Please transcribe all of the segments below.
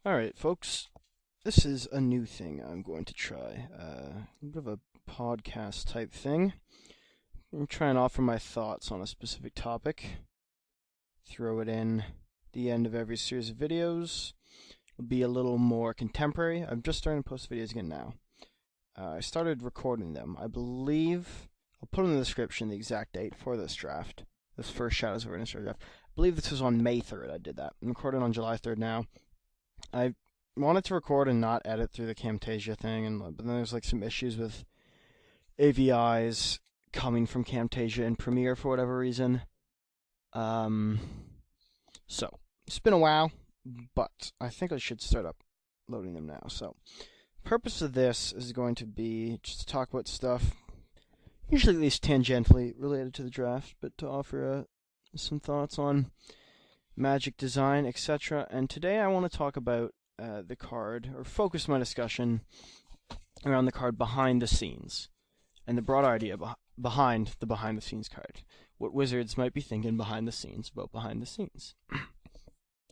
Alright, folks, this is a new thing I'm going to try. A bit of a podcast type thing. I'm trying to offer my thoughts on a specific topic. Throw it in the end of every series of videos. It'll be a little more contemporary. I'm just starting to post videos again now. I started recording them. I believe, I'll put in the description the exact date for this draft. This first Shadows over Innistrad draft. I believe this was on May 3rd I did that. I'm recording on July 3rd now. I wanted to record and not edit through the Camtasia thing, but then there's like some issues with AVIs coming from Camtasia and Premiere for whatever reason. So it's been a while, but I think I should start uploading them now. So the purpose of this is going to be just to talk about stuff, usually at least tangentially related to the draft, but to offer some thoughts on Magic design, etc. And today I want to talk about the card, or focus my discussion around the card Behind the Scenes, and the broad idea behind the Behind the Scenes card. What wizards might be thinking behind the scenes about Behind the Scenes.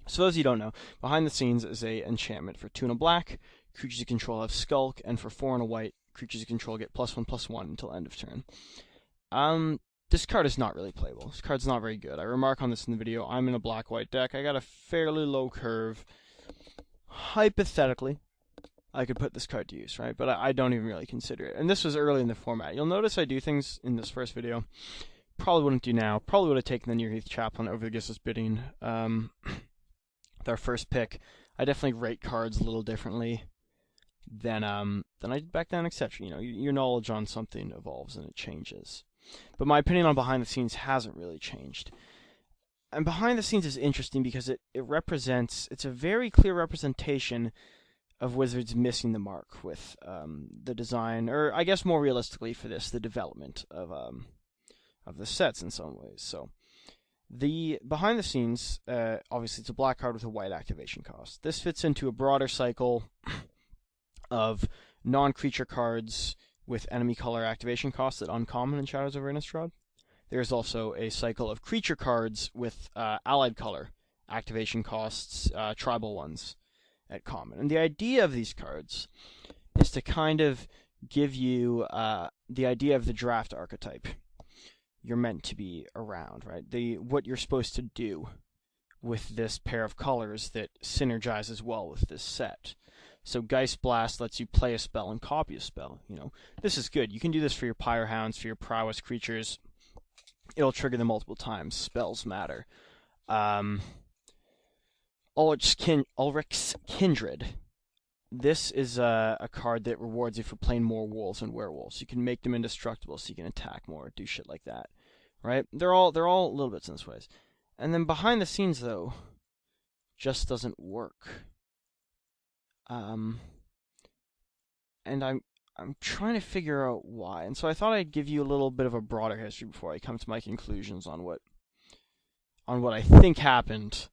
So those of you who don't know, Behind the Scenes is a enchantment for 2 and a black, creatures you control have Skulk, and for 4 and a white, creatures you control get +1/+1 until end of turn. This card is not really playable. This card's not very good. I remark on this in the video. I'm in a black-white deck. I got a fairly low curve. Hypothetically, I could put this card to use, right? But I don't even really consider it. And this was early in the format. You'll notice I do things in this first video probably wouldn't do now. Probably would have taken the Nearheath Chaplain over the Gissel's Bidding with our first pick. I definitely rate cards a little differently than I did back then, etc. You know, your knowledge on something evolves and it changes. But my opinion on Behind the Scenes hasn't really changed. And Behind the Scenes is interesting because it's a very clear representation of Wizards missing the mark with the design, or I guess more realistically for this, the development of the sets in some ways. So the Behind the Scenes, obviously it's a black card with a white activation cost. This fits into a broader cycle of non-creature cards with enemy color activation costs at uncommon in Shadows over Innistrad. There's also a cycle of creature cards with allied color activation costs, tribal ones, at common. And the idea of these cards is to kind of give you the idea of the draft archetype you're meant to be around, right? What you're supposed to do with this pair of colors that synergizes well with this set. So Geist Blast lets you play a spell and copy a spell. You know, this is good. You can do this for your Pyre Hounds, for your prowess creatures. It'll trigger them multiple times. Spells matter. Ulrich's Kindred. This is a card that rewards you for playing more wolves and werewolves. You can make them indestructible, so you can attack more, do shit like that, right? They're all little bits in this ways. And then Behind the Scenes, though, just doesn't work. And I'm trying to figure out why. And so I thought I'd give you a little bit of a broader history before I come to my conclusions on what I think happened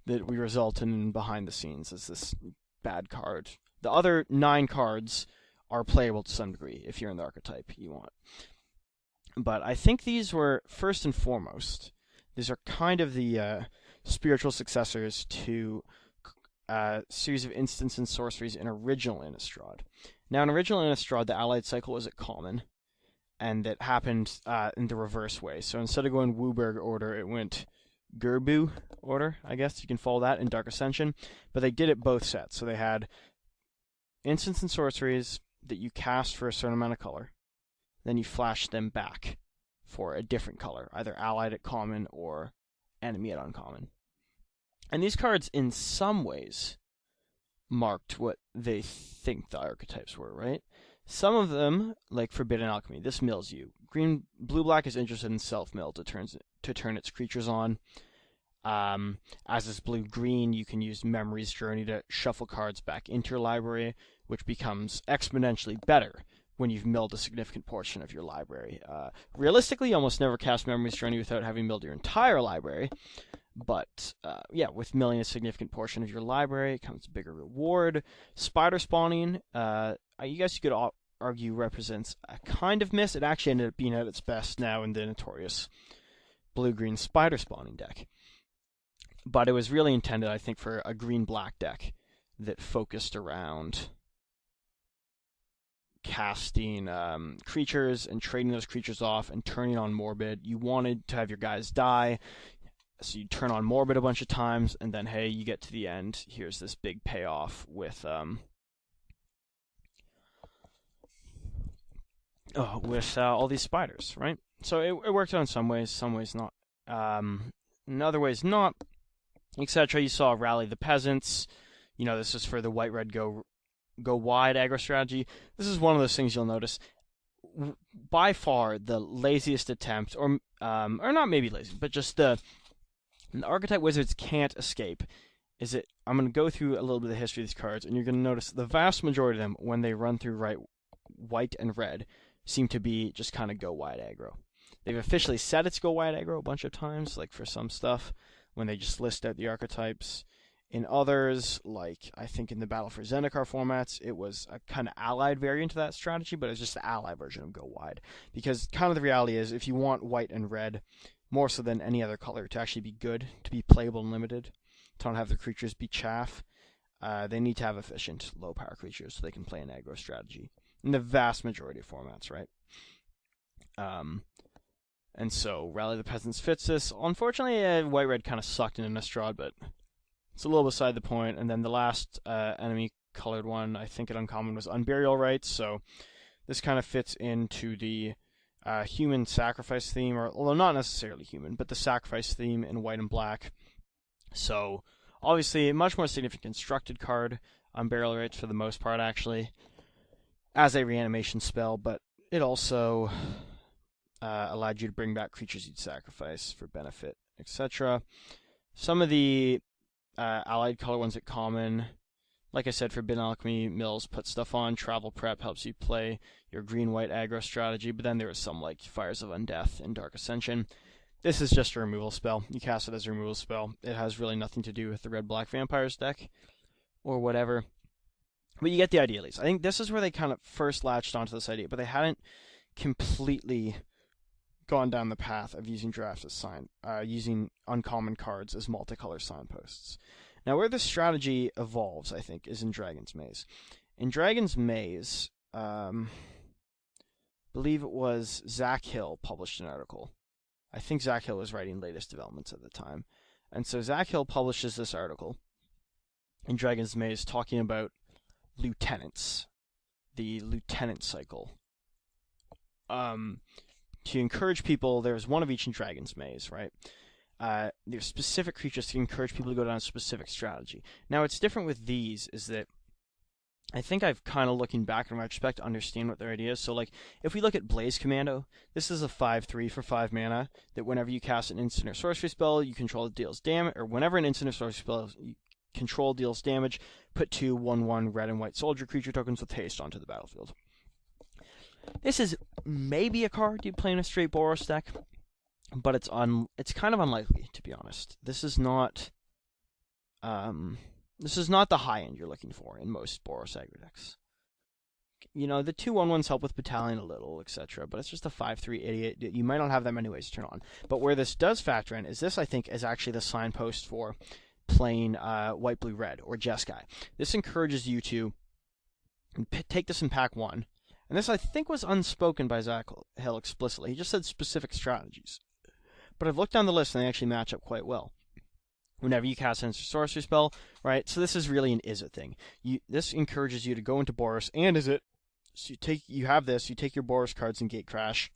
that we resulted in Behind the Scenes as this bad card. The other 9 cards are playable to some degree if you're in the archetype you want. But I think these were, first and foremost, these are kind of the spiritual successors to a series of instants and sorceries in original Innistrad. Now, in original Innistrad, the allied cycle was at common, and it happened in the reverse way. So instead of going Wooburg order, it went Gerbu order, I guess you can follow that in Dark Ascension. But they did it both sets. So they had instants and sorceries that you cast for a certain amount of color. Then you flash them back for a different color, either allied at common or enemy at uncommon. And these cards, in some ways, marked what they think the archetypes were, right? Some of them, like Forbidden Alchemy, this mills you. Blue-black is interested in self-mill to turn its creatures on. As is blue-green, you can use Memory's Journey to shuffle cards back into your library, which becomes exponentially better when you've milled a significant portion of your library. Realistically, you almost never cast Memory's Journey without having milled your entire library. But, yeah, with milling a significant portion of your library comes a bigger reward. Spider spawning, you guys could argue represents a kind of miss. It actually ended up being at its best now in the notorious blue-green spider spawning deck. But it was really intended, I think, for a green-black deck. that focused around casting creatures and trading those creatures off and turning on Morbid. You wanted to have your guys die, so you turn on Morbid a bunch of times, and then, hey, you get to the end, here's this big payoff with all these spiders, right? So it worked out in some ways not. In other ways not, etc. You saw Rally the Peasants. This is for the white-red go wide aggro strategy. This is one of those things you'll notice. By far the laziest attempt, or not maybe lazy, but just the archetype wizards can't escape, is that I'm going to go through a little bit of the history of these cards, and you're going to notice the vast majority of them, when they run through white and red, seem to be just kind of go wide aggro. They've officially said it's go wide aggro a bunch of times, like for some stuff, when they just list out the archetypes. In others, like I think in the Battle for Zendikar formats, it was a kind of allied variant to that strategy, but it's just the ally version of go wide. Because kind of the reality is, if you want white and red, more so than any other color, to actually be good, to be playable and limited, to not have the creatures be chaff, they need to have efficient, low-power creatures so they can play an aggro strategy. In the vast majority of formats, right? And so, Rally the Peasants fits this. Unfortunately, white-red kind of sucked in Innistrad, but it's a little beside the point. And then the last enemy-colored one, I think at uncommon, was Unburial Rites, so this kind of fits into the human sacrifice theme, although not necessarily human, but the sacrifice theme in white and black. So, obviously, a much more significant constructed card, Unburial Rites for the most part, actually, as a reanimation spell, but it also allowed you to bring back creatures you'd sacrifice for benefit, etc. Some of the allied color ones at common, like I said, Forbidden Alchemy, Mills put stuff on, Travel Prep helps you play your green-white aggro strategy, but then there was some like Fires of Undeath and Dark Ascension. This is just a removal spell. You cast it as a removal spell. It has really nothing to do with the red-black vampires deck or whatever. But you get the idea, at least. I think this is where they kind of first latched onto this idea, but they hadn't completely gone down the path of using drafts as using uncommon cards as multicolor signposts. Now, where this strategy evolves, I think, is in Dragon's Maze. In Dragon's Maze, believe it was Zach Hill published an article. I think Zach Hill was writing latest developments at the time. And so Zach Hill publishes this article in Dragon's Maze talking about lieutenants, the lieutenant cycle. To encourage people, there's one of each in Dragon's Maze, right? There's specific creatures to encourage people to go down a specific strategy. Now, what's different with these is that I think I've kind of, looking back in retrospect, to understand what their idea is. So, like, if we look at Blaze Commando, this is a 5/3 for 5 mana that whenever you cast an instant or sorcery spell, you control it deals damage, or whenever an instant or sorcery spell you control deals damage, put 2 1/1 red and white soldier creature tokens with haste onto the battlefield. This is maybe a card you'd play in a straight Boros deck, but it's kind of unlikely, to be honest. This is not the high end you're looking for in most Boros aggro decks. The 2/1/1s help with Battalion a little, etc., but it's just a 5/3 idiot. You might not have that many ways to turn on. But where this does factor in is this, I think, is actually the signpost for playing white, blue, red, or Jeskai. This encourages you to take this in pack 1. And this, I think, was unspoken by Zach Hill explicitly. He just said specific strategies. But I've looked down the list, and they actually match up quite well. Whenever you cast an instant sorcery spell, right? So this is really an Izzet thing. This encourages you to go into Boros and Izzet. So you have this, you take your Boros cards in Gatecrash,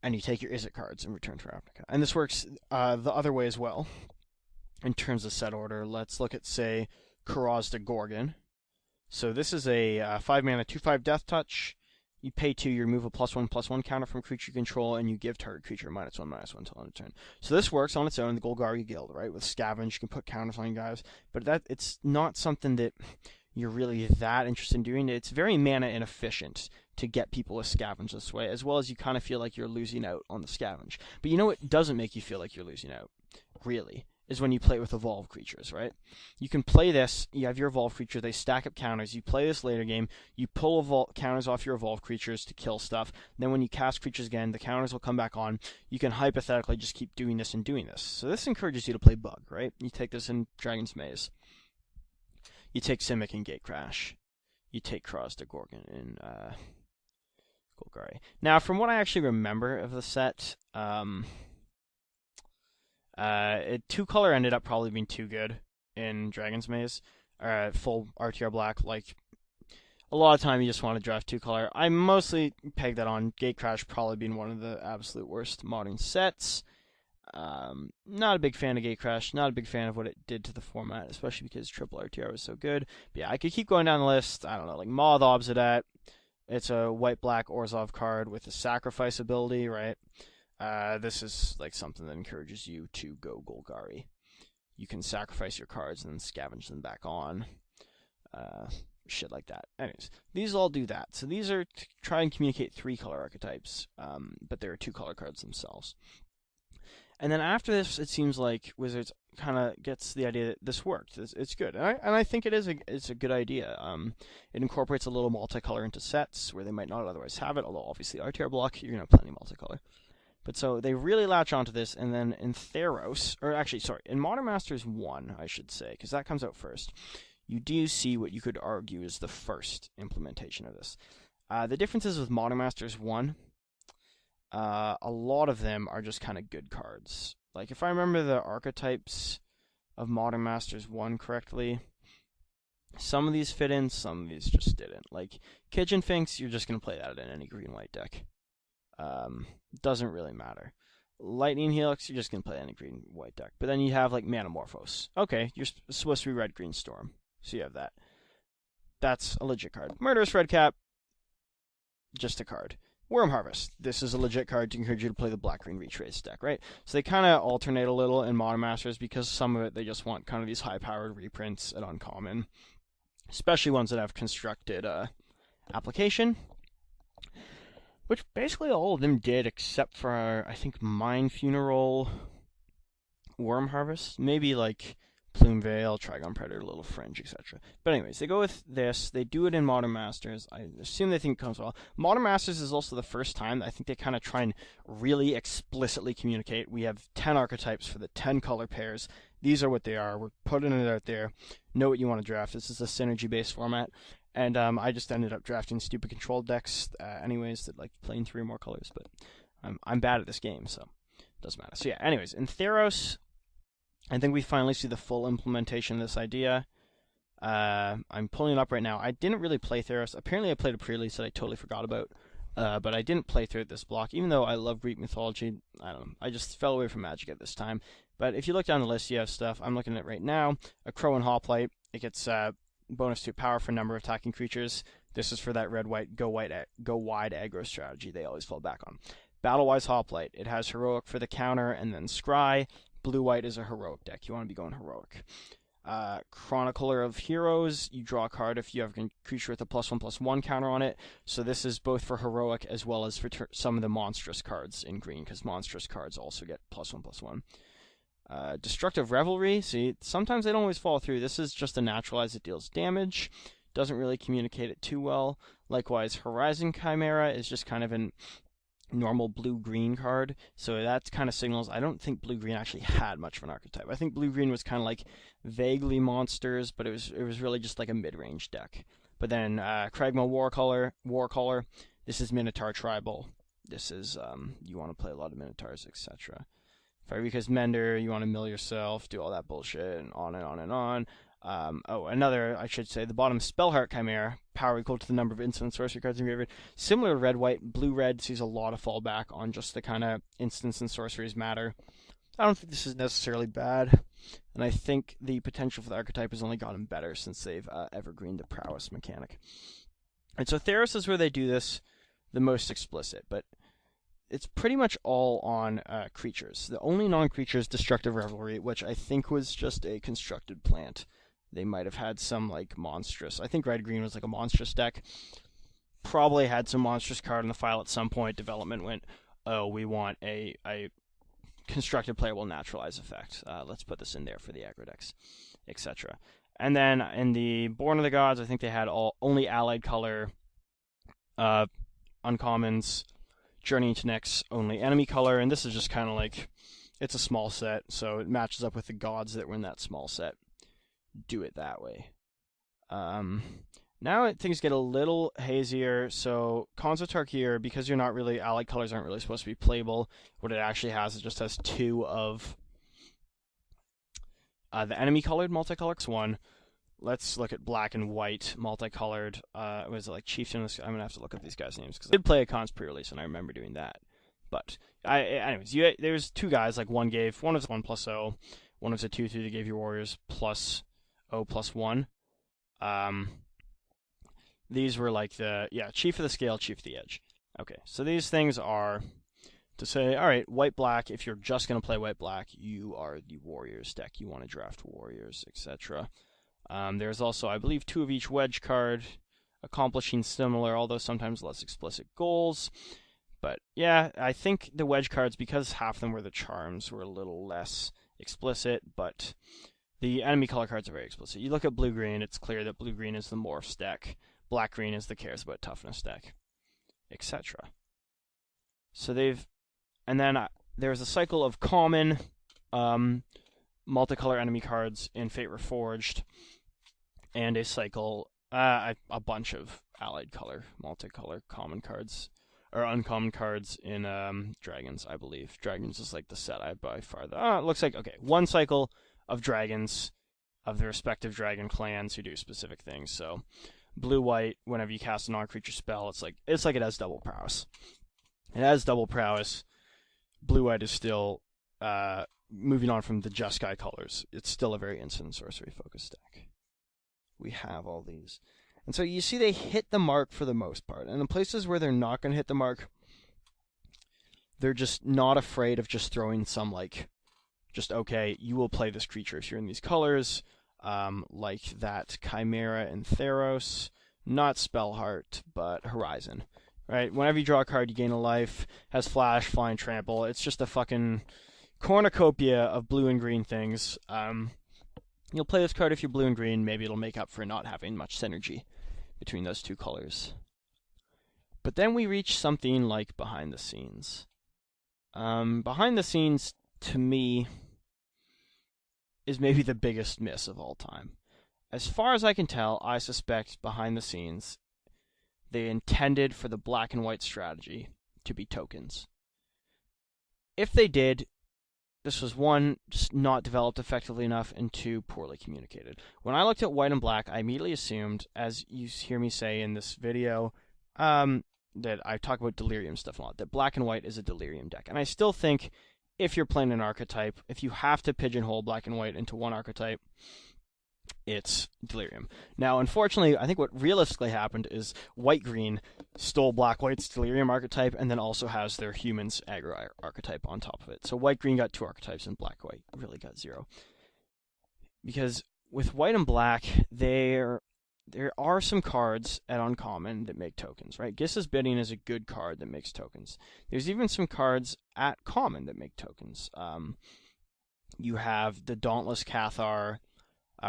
and you take your Izzet cards in Return to Ravnica. And this works the other way as well, in terms of set order. Let's look at, say, Kuraz the Gorgon. So this is a 5 mana 2/5 Death Touch. You pay 2, you remove a +1/+1 counter from creature control, and you give target creature -1/-1 until end of turn. So this works on its own in the Golgari Guild, right? With Scavenge, you can put counters on you guys. But it's not something that you're really that interested in doing. It's very mana inefficient to get people to Scavenge this way, as well as you kind of feel like you're losing out on the Scavenge. But you know what doesn't make you feel like you're losing out, really, is when you play with evolved creatures, right? You can play this, you have your evolved creature, they stack up counters, you play this later game, you pull counters off your evolved creatures to kill stuff, then when you cast creatures again, the counters will come back on, you can hypothetically just keep doing this and doing this. So this encourages you to play Bug, right? You take this in Dragon's Maze. You take Simic and Gatecrash. You take Cross to Gorgon in Golgari. Now, from what I actually remember of the set, 2-color ended up probably being too good in Dragon's Maze. Full RTR black, like, a lot of time you just want to draft 2-color. I mostly peg that on Gatecrash probably being one of the absolute worst modern sets. Not a big fan of Gatecrash, not a big fan of what it did to the format, especially because triple RTR was so good. But yeah, I could keep going down the list. I don't know, like Moth Obsidat. It's a white-black Orzhov card with a sacrifice ability, right? This is like something that encourages you to go Golgari. You can sacrifice your cards and then scavenge them back on. Shit like that. Anyways, these all do that. So these are to try and communicate 3-color archetypes, but they're 2-color cards themselves. And then after this, it seems like Wizards kind of gets the idea that this worked. It's good, and I think it's a good idea. It incorporates a little multicolor into sets where they might not otherwise have it. Although obviously RTR block, you're gonna have plenty of multicolor. But so they really latch onto this, and then in Theros, or actually, sorry, in Modern Masters 1, I should say, because that comes out first, you do see what you could argue is the first implementation of this. The differences with Modern Masters 1, a lot of them are just kind of good cards. Like, if I remember the archetypes of Modern Masters 1 correctly, some of these fit in, some of these just didn't. Like, Kitchen Finks, you're just going to play that in any green-white deck. Doesn't really matter. Lightning Helix, you're just going to play any green-white deck. But then you have, like, Manamorphose. Okay, you're supposed to be red-green Storm. So you have that. That's a legit card. Murderous Redcap, just a card. Worm Harvest. This is a legit card to encourage you to play the black-green Retrace deck, right? So they kind of alternate a little in Modern Masters because some of it they just want kind of these high-powered reprints at uncommon. Especially ones that have constructed application. Which basically all of them did, except for, I think, Mind Funeral, Worm Harvest, maybe like Plume Veil, Trigon Predator, Little Fringe, etc. But anyways, they go with this. They do it in Modern Masters. I assume they think it comes well. Modern Masters is also the first time that I think they kind of try and really explicitly communicate. We have 10 archetypes for the 10 color pairs. These are what they are. We're putting it out there. Know what you want to draft. This is a synergy-based format. And I just ended up drafting stupid control decks anyways that like playing 3 or more colors. But I'm bad at this game, so it doesn't matter. So yeah, anyways, in Theros, I think we finally see the full implementation of this idea. I'm pulling it up right now. I didn't really play Theros. Apparently I played a pre-release that I totally forgot about. But I didn't play through this block, even though I love Greek mythology. I don't know. I just fell away from Magic at this time. But if you look down the list, you have stuff. I'm looking at it right now. A Crow and Hoplite. It gets bonus to power for number of attacking creatures. This is for that red-white go wide aggro strategy they always fall back on. Battle-wise Hoplite. It has heroic for the counter and then scry. Blue-white is a heroic deck. You want to be going heroic. Chronicler of Heroes. You draw a card if you have a creature with a +1/+1 counter on it. So this is both for heroic as well as for some of the monstrous cards in green, because monstrous cards also get +1/+1. Destructive Revelry. See, sometimes they don't always follow through. This is just a naturalize that deals damage. Doesn't really communicate it too well. Likewise, Horizon Chimera is just kind of an normal blue-green card. So that kind of signals I don't think blue-green actually had much of an archetype. I think blue-green was kind of like vaguely monsters, but it was really just like a mid-range deck. But then Kragma Warcaller. This is Minotaur Tribal. This is you want to play a lot of Minotaurs, etc. Firevika's Mender, you want to mill yourself, do all that bullshit, and on and on and on. Another, I should say, the bottom Spellheart Chimera, power equal to the number of instant sorcery cards in your graveyard. Similar to red, white, blue, red sees a lot of fallback on just the kind of instants and sorceries matter. I don't think this is necessarily bad, and I think the potential for the archetype has only gotten better since they've evergreened the prowess mechanic. And so Theros is where they do this the most explicit, but it's pretty much all on creatures. The only non-creature is Destructive Revelry, which I think was just a constructed plant. They might have had some, like, monstrous... I think red-green was, like, a monstrous deck. Probably had some monstrous card in the file at some point. Development went, oh, we want a constructed playable naturalize effect. Let's put this in there for the aggro decks, etc. And then in the Born of the Gods, I think they had only allied color uncommons. Journey into Nyx, only enemy color, and this is just kind of like, it's a small set, so it matches up with the gods that were in that small set. Do it that way. Now things get a little hazier. So Khans of Tarkir, because you're not really, allied colors aren't really supposed to be playable. What it actually has, it just has 2 of the enemy colored multicolored one. Let's look at black and white multicolored. Was it like Chieftain? I'm gonna have to look up these guys' names because I did play a Khans pre-release and I remember doing that. But anyways, there's 2 guys. Like one was 1+0, one was a 2/2 that gave your warriors +0+1. These were like Chief of the Scale, Chief of the Edge. Okay, so these things are to say, all right, white-black, if you're just going to play white-black, you are the Warriors deck. You want to draft Warriors, etc. There's also, I believe, 2 of each wedge card, accomplishing similar, although sometimes less explicit goals. But yeah, I think the wedge cards, because half of them were the charms, were a little less explicit, but the enemy color cards are very explicit. You look at blue-green, it's clear that blue-green is the morphs deck. Black-green is the cares about toughness deck, etc. So and then there's a cycle of common multicolor enemy cards in Fate Reforged, and a cycle, a bunch of allied color, multicolor common cards, or uncommon cards in Dragons, I believe. Dragons is like the set I by far. It looks like, okay, 1 cycle of dragons of the respective dragon clans who do specific things. So blue-white, whenever you cast a non-creature spell, it's like it has double prowess. It has double prowess. Blue-white is still, moving on from the Jeskai colors, it's still a very instant sorcery-focused deck. We have all these. And so you see they hit the mark for the most part. And in places where they're not going to hit the mark, they're just not afraid of just throwing some, like, just, okay, you will play this creature if you're in these colors, like that Chimera and Theros, not Spellheart, but Horizon. Right? Whenever you draw a card, you gain a life, has flash, flying, trample. It's just a fucking cornucopia of blue and green things. You'll play this card if you're blue and green. Maybe it'll make up for not having much synergy between those 2 colors. But then we reach something like Behind the Scenes. Behind the Scenes, to me, is maybe the biggest miss of all time. As far as I can tell, I suspect Behind the Scenes, they intended for the black and white strategy to be tokens. If they did, this was 1, just not developed effectively enough, and 2, poorly communicated. When I looked at white and black, I immediately assumed, as you hear me say in this video, that I talk about delirium stuff a lot, that black and white is a delirium deck. And I still think if you're playing an archetype, if you have to pigeonhole black and white into one archetype, it's delirium. Now, unfortunately, I think what realistically happened is white-green stole black-white's delirium archetype and then also has their humans aggro archetype on top of it. So white-green got 2 archetypes and black-white really got 0. Because with white and black, there are some cards at uncommon that make tokens, right? Gissa's Bidding is a good card that makes tokens. There's even some cards at common that make tokens. You have the Dauntless Cathar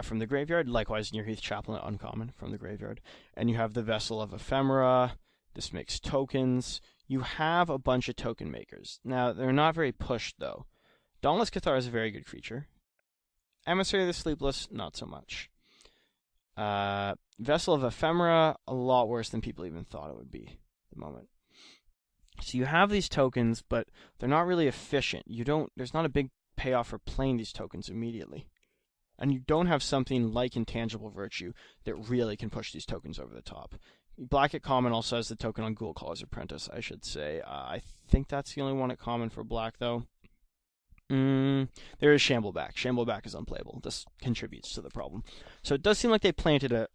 from the graveyard, likewise Nearheath Chaplain at uncommon from the graveyard. And you have the Vessel of Ephemera. This makes tokens. You have a bunch of token makers. Now, they're not very pushed, though. Dauntless Cathar is a very good creature. Emissary of the Sleepless, not so much. Vessel of Ephemera, a lot worse than people even thought it would be at the moment. So you have these tokens, but they're not really efficient. There's not a big payoff for playing these tokens immediately. And you don't have something like Intangible Virtue that really can push these tokens over the top. Black at common also has the token on Ghoulcaller's Apprentice, I should say. I think that's the only one at common for black, though. There is Shambleback. Shambleback is unplayable. This contributes to the problem. So it does seem like they planted a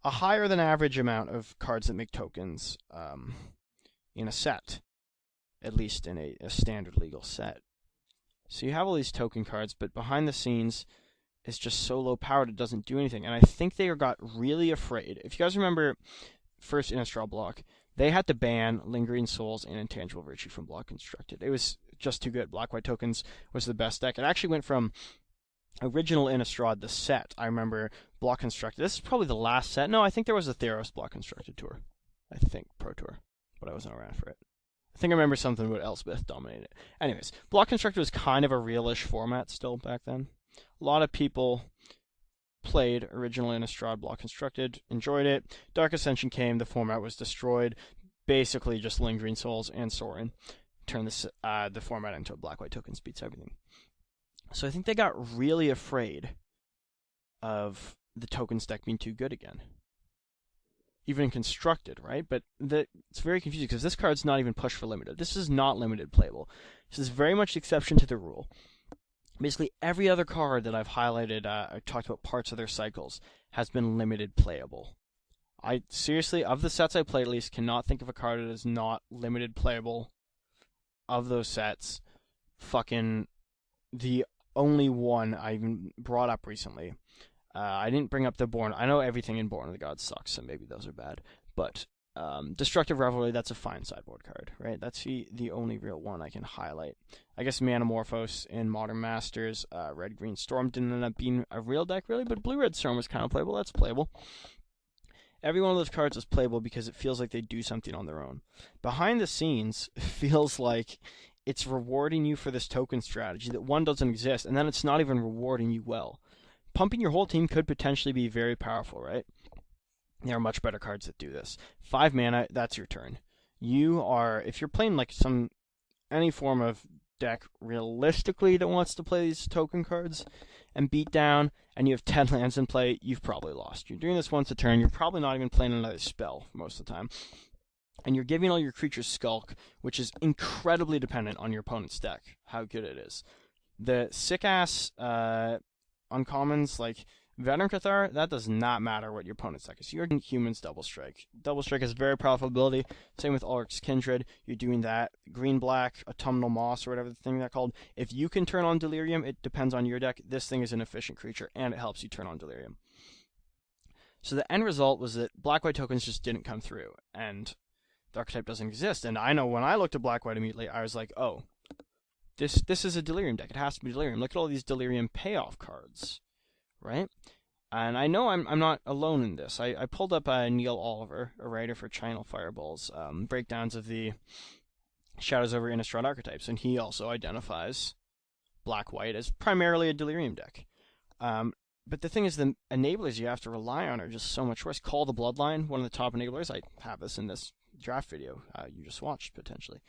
higher than average amount of cards that make tokens in a set. At least in a standard legal set. So you have all these token cards, but behind the scenes, it's just so low powered it doesn't do anything. And I think they got really afraid. If you guys remember first Innistrad block, they had to ban Lingering Souls and Intangible Virtue from Block Constructed. It was just too good. Black-White Tokens was the best deck. It actually went from original Innistrad, the set. I remember Block Constructed. This is probably the last set. No, I think there was a Theros Block Constructed tour. I think Pro Tour, but I wasn't around for it. I think I remember something about Elspeth dominated it. Anyways, Block Constructed was kind of a realish format still back then. A lot of people played original Innistrad block constructed, enjoyed it. Dark Ascension came, the format was destroyed. Basically, just Lingering Souls and Sorin turn the format into a black-white token, beats everything. So I think they got really afraid of the tokens deck being too good again. Even constructed, right? But it's very confusing because this card's not even pushed for limited. This is not limited playable. This is very much the exception to the rule. Basically, every other card that I've highlighted, I talked about parts of their cycles, has been limited playable. I seriously, of the sets I played at least, cannot think of a card that is not limited playable of those sets. Fucking the only one I even brought up recently. I didn't bring up the Born. I know everything in Born of the Gods sucks, so maybe those are bad. But Destructive Revelry, that's a fine sideboard card, right? That's the only real one I can highlight. I guess Manamorphose in Modern Masters, Red-Green Storm didn't end up being a real deck, really, but Blue-Red Storm was kind of playable. That's playable. Every one of those cards is playable because it feels like they do something on their own. Behind the scenes, it feels like it's rewarding you for this token strategy that, one, doesn't exist, and then it's not even rewarding you well. Pumping your whole team could potentially be very powerful, right? There are much better cards that do this. 5 mana, that's your turn. If you're playing like any form of deck realistically that wants to play these token cards and beat down, and you have 10 lands in play, you've probably lost. You're doing this once a turn, you're probably not even playing another spell most of the time. And you're giving all your creatures Skulk, which is incredibly dependent on your opponent's deck, how good it is. The sick-ass uncommons, like Veteran Cathar, that does not matter what your opponent's deck is. You're doing Humans Double Strike. Double Strike has very powerful ability. Same with Ulric's Kindred. You're doing that. Green-black, Autumnal Moss, or whatever the thing that's called. If you can turn on Delirium, it depends on your deck. This thing is an efficient creature, and it helps you turn on Delirium. So the end result was that black-white tokens just didn't come through, and the archetype doesn't exist. And I know when I looked at black-white immediately, I was like, oh, this is a Delirium deck. It has to be Delirium. Look at all these Delirium payoff cards. Right? And I know I'm not alone in this. I pulled up Neil Oliver, a writer for Channel Fireballs, breakdowns of the Shadows over Innistrad archetypes, and he also identifies black-white as primarily a Delirium deck. But the thing is, the enablers you have to rely on are just so much worse. Call the Bloodline, one of the top enablers. I have this in this draft video you just watched, potentially.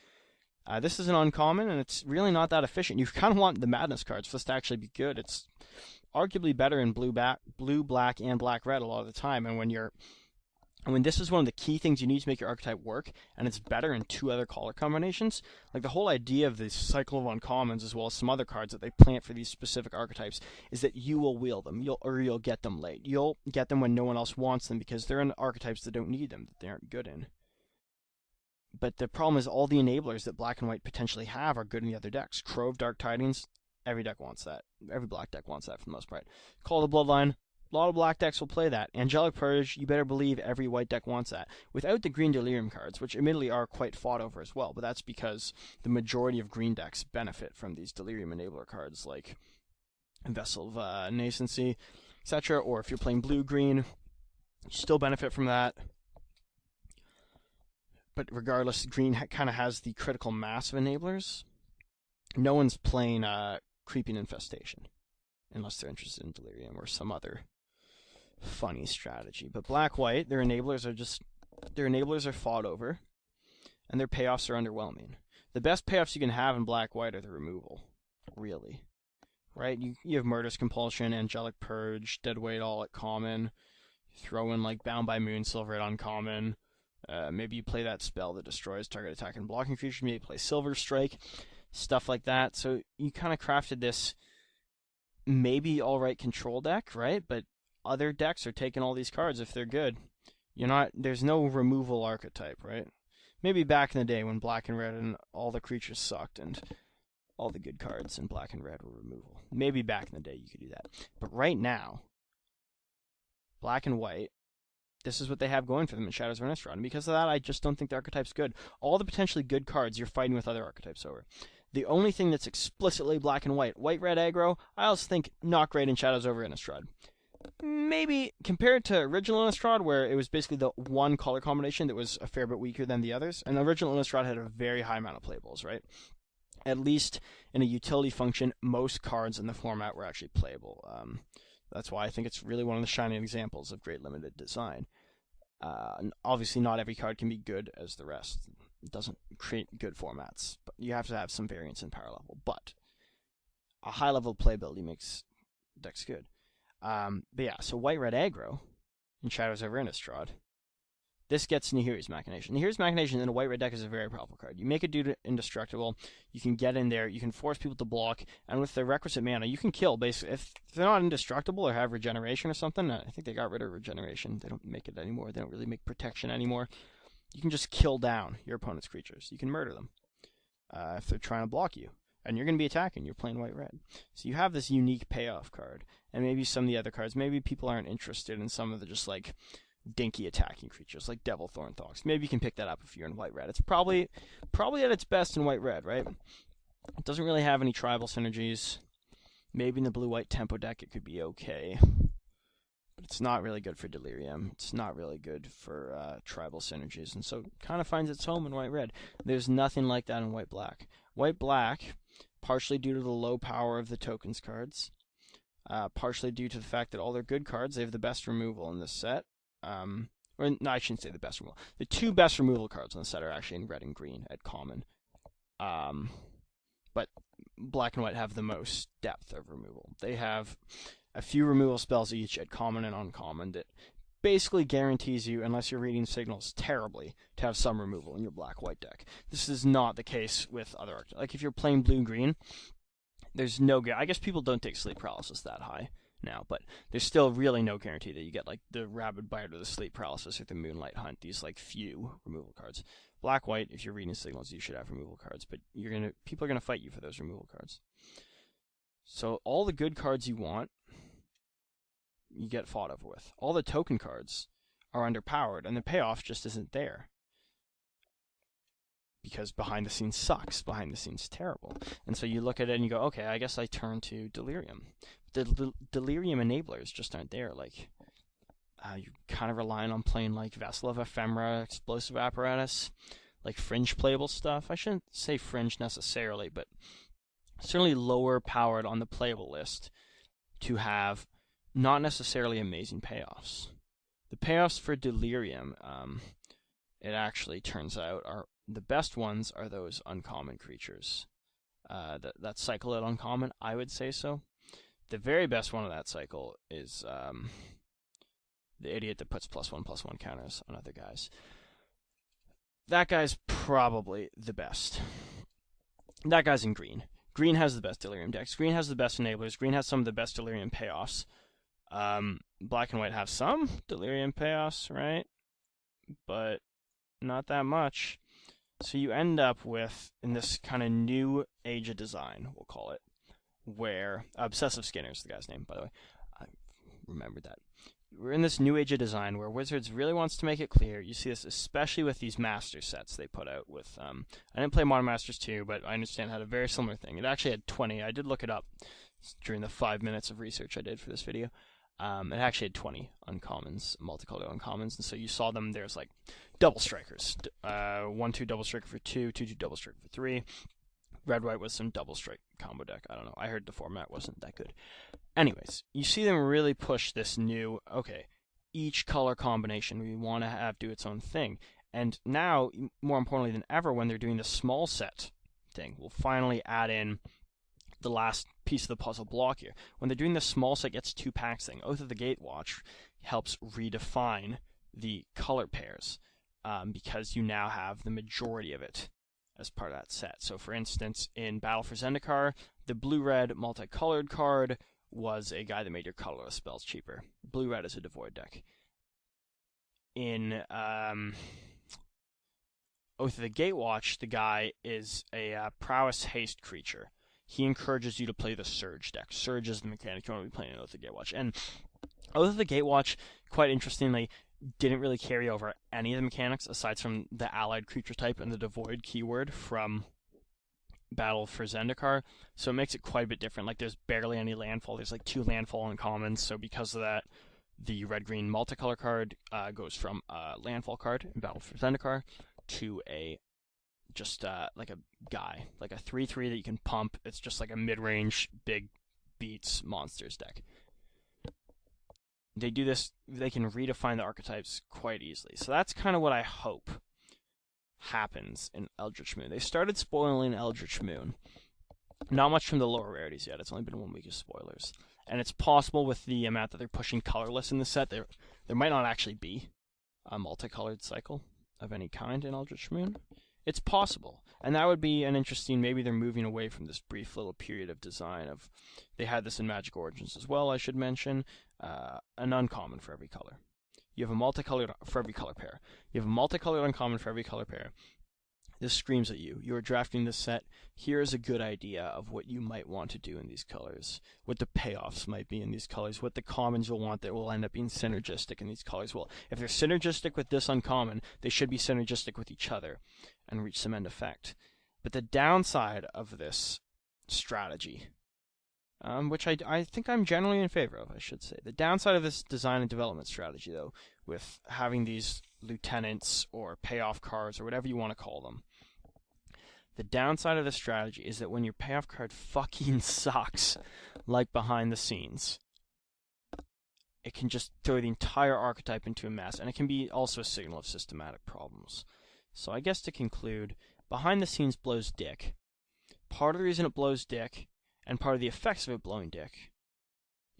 This is an uncommon, and it's really not that efficient. You kind of want the Madness cards for this to actually be good. It's arguably better in blue, black, and black-red a lot of the time. And when this is one of the key things you need to make your archetype work, and it's better in 2 other color combinations, like the whole idea of this cycle of uncommons, as well as some other cards that they plant for these specific archetypes, is that you will wheel them, you'll get them late. You'll get them when no one else wants them because they're in archetypes that don't need them, that they aren't good in. But the problem is all the enablers that black and white potentially have are good in the other decks. Crow of Dark Tidings, every deck wants that. Every black deck wants that for the most part. Call the Bloodline, a lot of black decks will play that. Angelic Purge, you better believe every white deck wants that. Without the green Delirium cards, which admittedly are quite fought over as well, but that's because the majority of green decks benefit from these Delirium enabler cards like Vessel of Nascency, etc. Or if you're playing blue-green, you still benefit from that. But regardless, green kind of has the critical mass of enablers. No one's playing Creeping Infestation, unless they're interested in Delirium or some other funny strategy. But black-white, their enablers are fought over, and their payoffs are underwhelming. The best payoffs you can have in black-white are the removal, really. Right? You have Murderous Compulsion, Angelic Purge, Deadweight all at common. Throw in like Bound by Moonsilver at uncommon. Maybe you play that spell that destroys target attack and blocking creatures. Maybe you play Silver Strike, stuff like that. So you kind of crafted this maybe alright control deck, right? But other decks are taking all these cards if they're good. There's no removal archetype, right? Maybe back in the day when black and red and all the creatures sucked and all the good cards in black and red were removal. Maybe back in the day you could do that. But right now, black and white, this is what they have going for them in Shadows of Innistrad. And because of that, I just don't think the archetype's good. All the potentially good cards you're fighting with other archetypes over. The only thing that's explicitly black and white-red aggro, I also think not great in Shadows over Innistrad. Maybe compared to original Innistrad, where it was basically the one color combination that was a fair bit weaker than the others. And original Innistrad had a very high amount of playables, right? At least in a utility function, most cards in the format were actually playable. That's why I think it's really one of the shining examples of great limited design. Obviously, not every card can be good as the rest. It doesn't create good formats, but you have to have some variance in power level. But a high level playability makes decks good. But yeah, so white-red aggro in Shadows over Innistrad. This gets Nihiri's Machination. Nihiri's Machination in a white-red deck is a very powerful card. You make a dude indestructible, you can get in there, you can force people to block, and with the requisite mana, you can kill, basically. If they're not indestructible or have regeneration or something, I think they got rid of regeneration. They don't make it anymore. They don't really make protection anymore. You can just kill down your opponent's creatures. You can murder them if they're trying to block you. And you're going to be attacking. You're playing white-red. So you have this unique payoff card. And maybe some of the other cards, maybe people aren't interested in some of the just like dinky attacking creatures like Devil Thornthawks. Maybe you can pick that up if you're in white-red. It's probably at its best in white-red, right? It doesn't really have any tribal synergies. Maybe in the blue-white tempo deck it could be okay. But it's not really good for Delirium. It's not really good for tribal synergies. And so it kind of finds its home in white-red. There's nothing like that in white-black. White-black, partially due to the low power of the tokens cards, partially due to the fact that all their good cards, they have the best removal in this set. Or no, I shouldn't say the best removal. The two best removal cards in the set are actually in red and green at common. But black and white have the most depth of removal. They have a few removal spells each at common and uncommon that basically guarantees you, unless you're reading signals terribly, to have some removal in your black-white deck. This is not the case with other archetypes. Like if you're playing blue-green, there's no I guess people don't take sleep paralysis that high now, but there's still really no guarantee that you get like the Rabid Bite or the Sleep Paralysis or the Moonlight Hunt, these like few removal cards. Black-white, if you're reading signals, you should have removal cards, but people are gonna fight you for those removal cards. So all the good cards you want, you get fought over with. All the token cards are underpowered, and the payoff just isn't there. Because behind the scenes sucks, behind the scenes terrible. And so you look at it and you go, okay, I guess I turn to Delirium. The Delirium enablers just aren't there. Like, you're kind of relying on playing like Vessel of Ephemera, Explosive Apparatus, like fringe playable stuff. I shouldn't say fringe necessarily, but certainly lower powered on the playable list to have not necessarily amazing payoffs. The payoffs for Delirium, it actually turns out, are the best ones are those uncommon creatures that cycle at uncommon. I would say so. The very best one of that cycle is the idiot that puts +1/+1 counters on other guys. That guy's probably the best. That guy's in green. Green has the best Delirium decks. Green has the best enablers. Green has some of the best Delirium payoffs. Black and white have some Delirium payoffs, right? But not that much. So you end up with, in this kind of new age of design, we'll call it, where Obsessive Skinner is the guy's name, by the way. I remembered that. We're in this new age of design where Wizards really wants to make it clear. You see this especially with these Master sets they put out with, I didn't play Modern Masters 2, but I understand it had a very similar thing. It actually had 20. I did look it up during the 5 minutes of research I did for this video. It actually had 20 uncommons, multicolored uncommons, and so you saw them. There's like double strikers, 1/2 double striker for 2, 2/2 double striker for 3. Red-white was some double strike combo deck. I don't know. I heard the format wasn't that good. Anyways, you see them really push this new, okay, each color combination we want to have do its own thing. And now, more importantly than ever, when they're doing the small set thing, we'll finally add in the last piece of the puzzle block here. When they're doing the small set gets 2 packs thing, Oath of the Gatewatch helps redefine the color pairs because you now have the majority of it as part of that set. So for instance, in Battle for Zendikar, the blue-red multicolored card was a guy that made your colorless spells cheaper. Blue-red is a devoid deck. In Oath of the Gatewatch, the guy is a prowess haste creature. He encourages you to play the Surge deck. Surge is the mechanic you want to be playing in Oath of the Gatewatch. And Oath of the Gatewatch, quite interestingly, didn't really carry over any of the mechanics aside from the allied creature type and the devoid keyword from Battle for Zendikar. So it makes it quite a bit different. Like there's barely any landfall. There's like 2 landfall uncommons. So because of that, the red-green multicolor card goes from a landfall card in Battle for Zendikar to a just like a guy, like a 3/3 that you can pump. It's just like a mid-range, big beats monsters deck. they do this, they can redefine the archetypes quite easily. So that's kind of what I hope happens in Eldritch Moon. They started spoiling Eldritch Moon. Not much from the lower rarities yet. It's only been 1 week of spoilers. And it's possible with the amount that they're pushing colorless in the set, there might not actually be a multicolored cycle of any kind in Eldritch Moon. It's possible. And that would be an interesting, maybe they're moving away from this brief little period of design of, they had this in Magic Origins as well, I should mention, an uncommon for every color. You have a multicolored for every color pair. You have a multicolored uncommon for every color pair. This screams at you. You are drafting this set. Here is a good idea of what you might want to do in these colors, what the payoffs might be in these colors, what the commons you'll want that will end up being synergistic in these colors. Well, if they're synergistic with this uncommon, they should be synergistic with each other and reach some end effect. But the downside of this strategy, which I think I'm generally in favor of, I should say. The downside of this design and development strategy, though, with having these lieutenants or payoff cards or whatever you want to call them, the downside of this strategy is that when your payoff card fucking sucks, like behind the scenes, it can just throw the entire archetype into a mess, and it can be also a signal of systematic problems. So I guess to conclude, behind the scenes blows dick. Part of the reason it blows dick, and part of the effects of it blowing dick,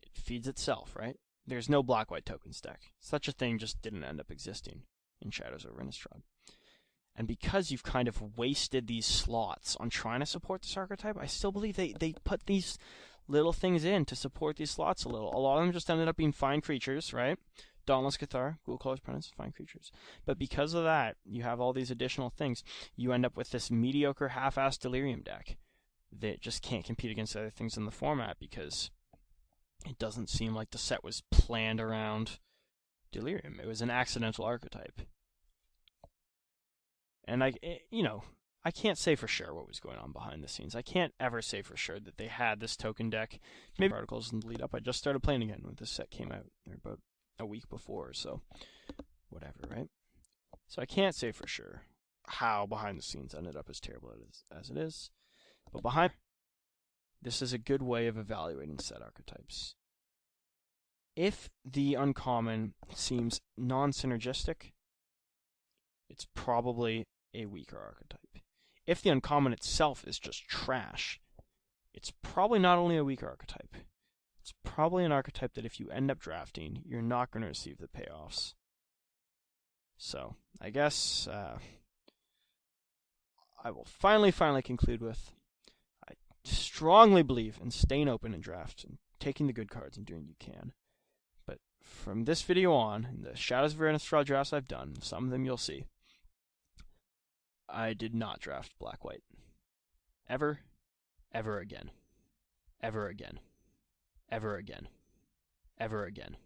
it feeds itself, right? There's no black-white tokens deck. Such a thing just didn't end up existing in Shadows over Innistrad. And because you've kind of wasted these slots on trying to support this archetype, I still believe they put these little things in to support these slots a little. A lot of them just ended up being fine creatures, right? Dauntless Cathar, Ghoul Color's Penance, fine creatures. But because of that, you have all these additional things. You end up with this mediocre half-assed Delirium deck that just can't compete against other things in the format because it doesn't seem like the set was planned around Delirium. It was an accidental archetype. And I can't say for sure what was going on behind the scenes. I can't ever say for sure that they had this token deck. Maybe articles in the lead up. I just started playing again when this set came out, or about a week before, so whatever, right? So I can't say for sure how behind the scenes ended up as terrible as it is. But this is a good way of evaluating set archetypes. If the uncommon seems non-synergistic, it's probably a weaker archetype. If the uncommon itself is just trash, it's probably not only a weaker archetype, it's probably an archetype that if you end up drafting, you're not going to receive the payoffs. So, I guess I will finally conclude with, I strongly believe in staying open in drafts and taking the good cards and doing what you can. But from this video on, in the Shadows of Innistrad drafts I've done, some of them you'll see, I did not draft black-white. Ever again. Ever again. Ever again. Ever again.